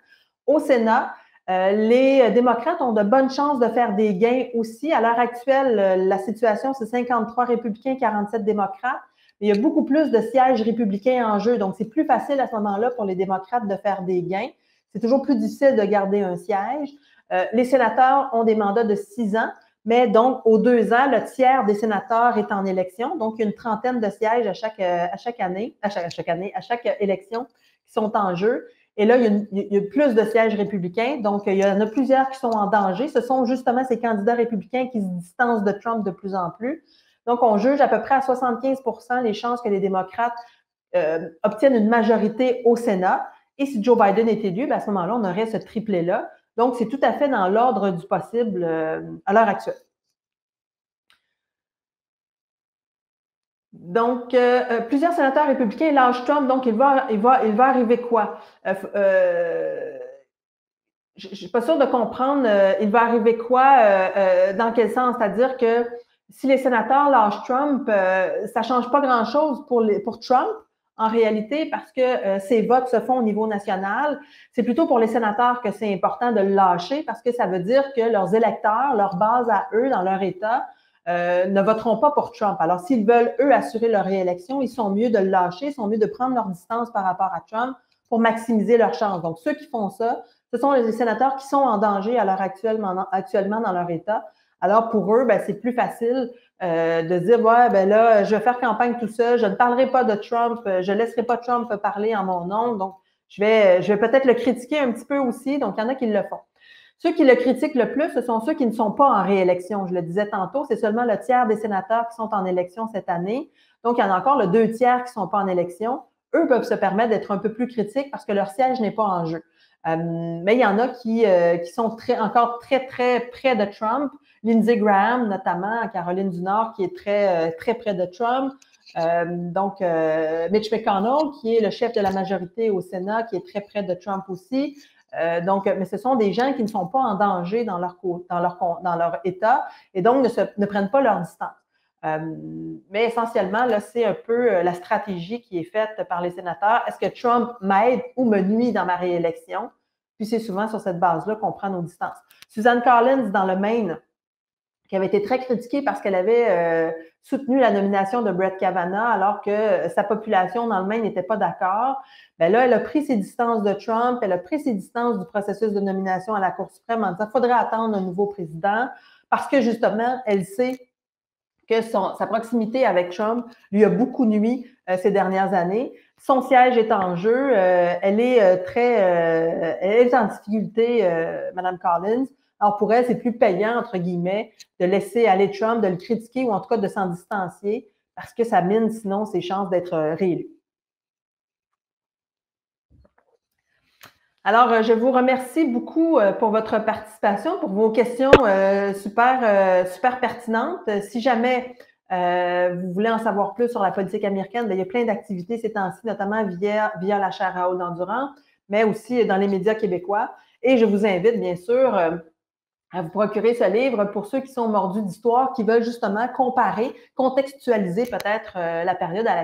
Au Sénat, les démocrates ont de bonnes chances de faire des gains aussi. À l'heure actuelle, la situation, c'est 53 républicains, 47 démocrates. Mais il y a beaucoup plus de sièges républicains en jeu. Donc, c'est plus facile à ce moment-là pour les démocrates de faire des gains. C'est toujours plus difficile de garder un siège. Les sénateurs ont des mandats de 6 ans. Mais donc, aux 2 ans, le tiers des sénateurs est en élection. Donc, il y a une trentaine de sièges à chaque élection qui sont en jeu. Et là, il y a plus de sièges républicains. Donc, il y en a plusieurs qui sont en danger. Ce sont justement ces candidats républicains qui se distancent de Trump de plus en plus. Donc, on juge à peu près à 75 les chances que les démocrates obtiennent une majorité au Sénat. Et si Joe Biden est élu, bien, à ce moment-là, on aurait ce triplé-là. Donc, c'est tout à fait dans l'ordre du possible à l'heure actuelle. Donc, plusieurs sénateurs républicains lâchent Trump, donc il va arriver quoi? Je ne suis pas sûre de comprendre, il va arriver quoi, dans quel sens? C'est-à-dire que si les sénateurs lâchent Trump, ça ne change pas grand-chose pour Trump, en réalité, parce que ces votes se font au niveau national. C'est plutôt pour les sénateurs que c'est important de le lâcher, parce que ça veut dire que leurs électeurs, leur base à eux, dans leur État, ne voteront pas pour Trump. Alors, s'ils veulent, eux, assurer leur réélection, ils sont mieux de le lâcher, ils sont mieux de prendre leur distance par rapport à Trump pour maximiser leurs chances. Donc, ceux qui font ça, ce sont les sénateurs qui sont en danger à l'heure actuellement dans leur État. Alors, pour eux, ben, c'est plus facile de dire, ouais, ben là, je vais faire campagne tout seul, je ne parlerai pas de Trump, je ne laisserai pas Trump parler en mon nom, donc je vais peut-être le critiquer un petit peu aussi. Donc, il y en a qui le font. Ceux qui le critiquent le plus, ce sont ceux qui ne sont pas en réélection. Je le disais tantôt, c'est seulement le tiers des sénateurs qui sont en élection cette année. Donc, il y en a encore le 2 tiers qui ne sont pas en élection. Eux peuvent se permettre d'être un peu plus critiques parce que leur siège n'est pas en jeu. Mais il y en a qui sont encore très, très près de Trump. Lindsey Graham, notamment, en Caroline du Nord, qui est très, très près de Trump. Donc, Mitch McConnell, qui est le chef de la majorité au Sénat, qui est très près de Trump aussi. Mais ce sont des gens qui ne sont pas en danger dans leur État et donc ne prennent pas leur distance. Mais essentiellement, là, c'est un peu la stratégie qui est faite par les sénateurs. Est-ce que Trump m'aide ou me nuit dans ma réélection? Puis c'est souvent sur cette base-là qu'on prend nos distances. Suzanne Collins, dans le Maine, qui avait été très critiquée parce qu'elle avait soutenu la nomination de Brett Kavanaugh alors que sa population dans le Maine n'était pas d'accord. Bien là, elle a pris ses distances de Trump, elle a pris ses distances du processus de nomination à la Cour suprême en disant qu'il faudrait attendre un nouveau président parce que justement, elle sait que sa proximité avec Trump lui a beaucoup nui ces dernières années. Son siège est en jeu. Elle est elle est en difficulté, Mme Collins. Alors pour elle, c'est plus payant, entre guillemets, de laisser aller Trump, de le critiquer ou en tout cas de s'en distancier parce que ça mine sinon ses chances d'être réélu. Alors, je vous remercie beaucoup pour votre participation, pour vos questions super pertinentes. Si jamais vous voulez en savoir plus sur la politique américaine, bien, il y a plein d'activités ces temps-ci, notamment via la chaire Raoul Dandurand, mais aussi dans les médias québécois. Et je vous invite, bien sûr, à vous procurer ce livre pour ceux qui sont mordus d'histoire, qui veulent justement comparer, contextualiser peut-être la période dans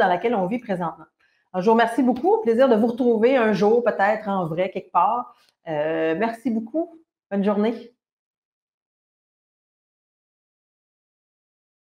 laquelle on vit présentement. Alors, je vous remercie beaucoup. Au plaisir de vous retrouver un jour, peut-être en vrai, quelque part. Merci beaucoup. Bonne journée.